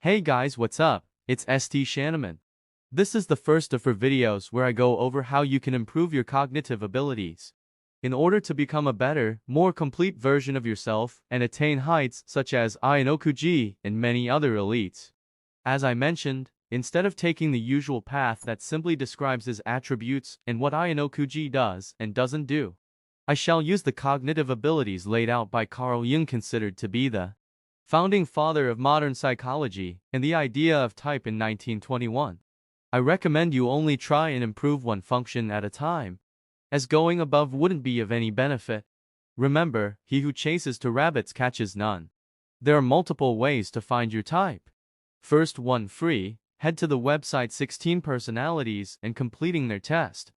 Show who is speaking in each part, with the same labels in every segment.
Speaker 1: Hey guys, what's up? It's ST Shanaman. This is the first of 4 videos where I go over how you can improve your cognitive abilities in order to become a better, more complete version of yourself and attain heights such as Ayanokouji and many other elites. As I mentioned, instead of taking the usual path that simply describes his attributes and what Ayanokouji does and doesn't do, I shall use the cognitive abilities laid out by Carl Jung, considered to be the founding father of modern psychology, and the idea of type in 1921. I recommend you only try and improve one function at a time, as going above wouldn't be of any benefit. Remember, he who chases 2 rabbits catches none. There are multiple ways to find your type. First one, free, head to the website 16 Personalities and completing their test.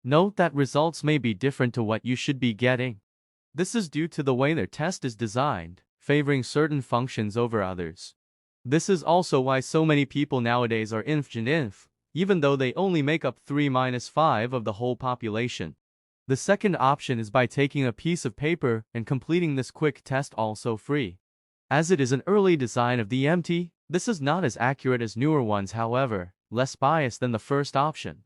Speaker 1: Note that results may be different to what you should be getting. This is due to the way their test is designed, favoring certain functions over others. This is also why so many people nowadays are inf and inf, even though they only make up 3-5 of the whole population. The second option is by taking a piece of paper and completing this quick test, also free. As it is an early design of the MT, this is not as accurate as newer ones, however, less biased than the first option.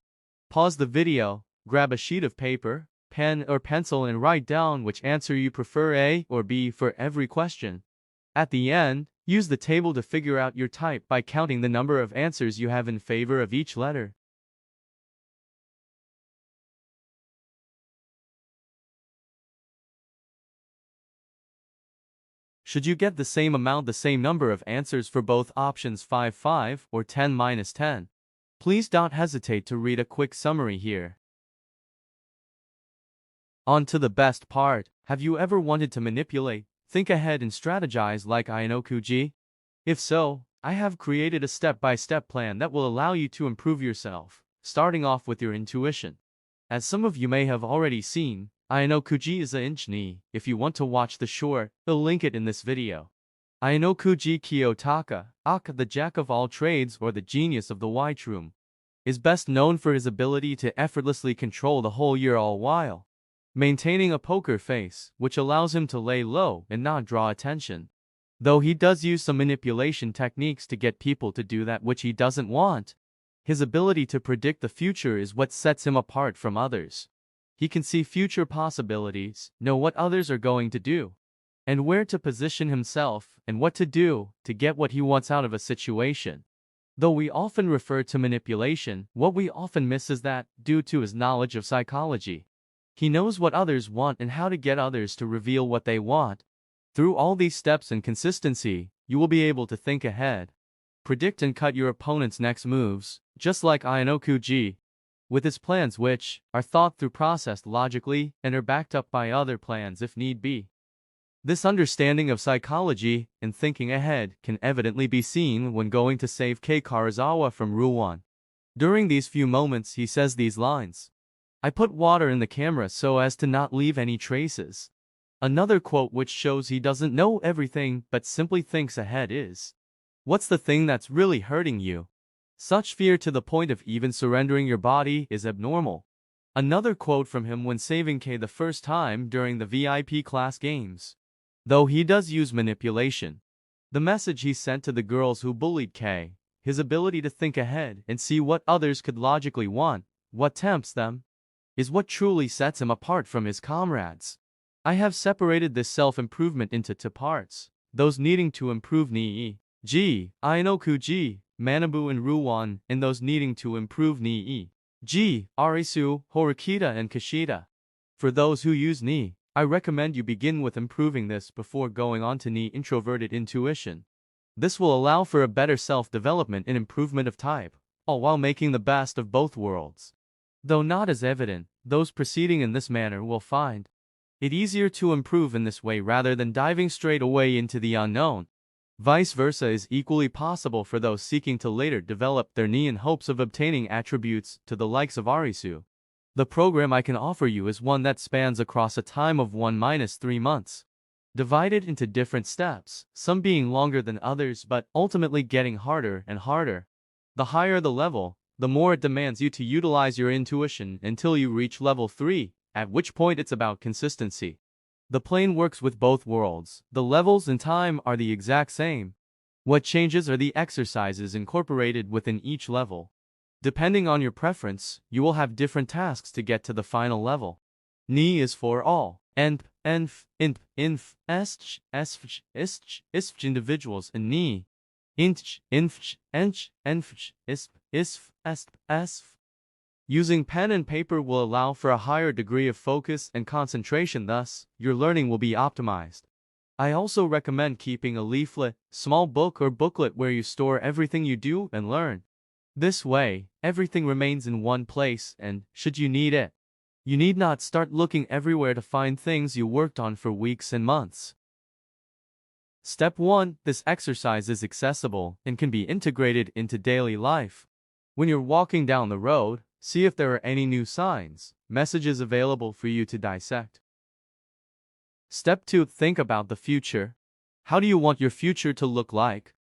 Speaker 1: Pause the video, grab a sheet of paper, pen or pencil and write down which answer you prefer, A or B, for every question. At the end, use the table to figure out your type by counting the number of answers you have in favor of each letter. Should you get the same number of answers for both options 5 or 10-10, please don't hesitate to read a quick summary here. On to the best part. Have you ever wanted to manipulate, think ahead and strategize like Ayanokouji? If so, I have created a step-by-step plan that will allow you to improve yourself, starting off with your intuition. As some of you may have already seen, Ayanokouji is a inch-ni. If you want to watch the short, I'll link it in this video. Ayanokouji Kiyotaka, Aka, the jack of all trades or the genius of the white room, is best known for his ability to effortlessly control the whole year, all while maintaining a poker face, which allows him to lay low and not draw attention. Though he does use some manipulation techniques to get people to do that which he doesn't want, his ability to predict the future is what sets him apart from others. He can see future possibilities, know what others are going to do, and where to position himself, and what to do to get what he wants out of a situation. Though we often refer to manipulation, what we often miss is that, due to his knowledge of psychology, he knows what others want and how to get others to reveal what they want. Through all these steps and consistency, you will be able to think ahead, predict and cut your opponent's next moves, just like Ayanokouji, with his plans which are thought through, processed logically, and are backed up by other plans if need be. This understanding of psychology and thinking ahead can evidently be seen when going to save Kei Karazawa from Ruan. During these few moments he says these lines: "I put water in the camera so as to not leave any traces." Another quote which shows he doesn't know everything but simply thinks ahead is, "What's the thing that's really hurting you? Such fear to the point of even surrendering your body is abnormal." Another quote from him when saving Kei the first time during the VIP class games. Though he does use manipulation, the message he sent to the girls who bullied Kei, his ability to think ahead and see what others could logically want, what tempts them, is what truly sets him apart from his comrades. I have separated this self-improvement into 2 parts: those needing to improve Ni-ji, Ayanokouji, Manabu and Ruan, and those needing to improve Ni-ji, Arisu, Horikita and Kashida. For those who use Ni, I recommend you begin with improving this before going on to Ni introverted intuition. This will allow for a better self-development and improvement of type, all while making the best of both worlds. Though not as evident, those proceeding in this manner will find it easier to improve in this way rather than diving straight away into the unknown. Vice versa is equally possible for those seeking to later develop their Ni in hopes of obtaining attributes to the likes of Arisu. The program I can offer you is one that spans across a time of 1-3 months, divided into different steps, some being longer than others but ultimately getting harder and harder. The higher the level, the more it demands you to utilize your intuition until you reach level 3, at which point it's about consistency. The plane works with both worlds. The levels and time are the exact same. What changes are the exercises incorporated within each level? Depending on your preference, you will have different tasks to get to the final level. Ni is for all. Enp, enf, inp, inf, estch, esfch, istch individuals and ni. Intch, infch, ench, enfch, isp, isf, esp, esf. Using pen and paper will allow for a higher degree of focus and concentration, thus, your learning will be optimized. I also recommend keeping a leaflet, small book or booklet where you store everything you do and learn. This way, everything remains in one place and, should you need it, you need not start looking everywhere to find things you worked on for weeks and months. Step 1. This exercise is accessible and can be integrated into daily life. When you're walking down the road, see if there are any new signs, messages available for you to dissect. Step 2. Think about the future. How do you want your future to look like?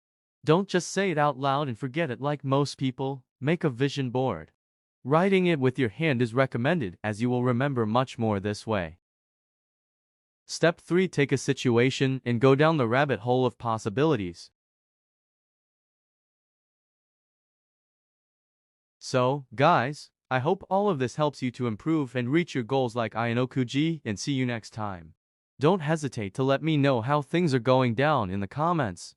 Speaker 1: Don't just say it out loud and forget it like most people. Make a vision board. Writing it with your hand is recommended as you will remember much more this way. Step 3. Take a situation and go down the rabbit hole of possibilities. So, guys, I hope all of this helps you to improve and reach your goals like Ayanokouji, and see you next time. Don't hesitate to let me know how things are going down in the comments.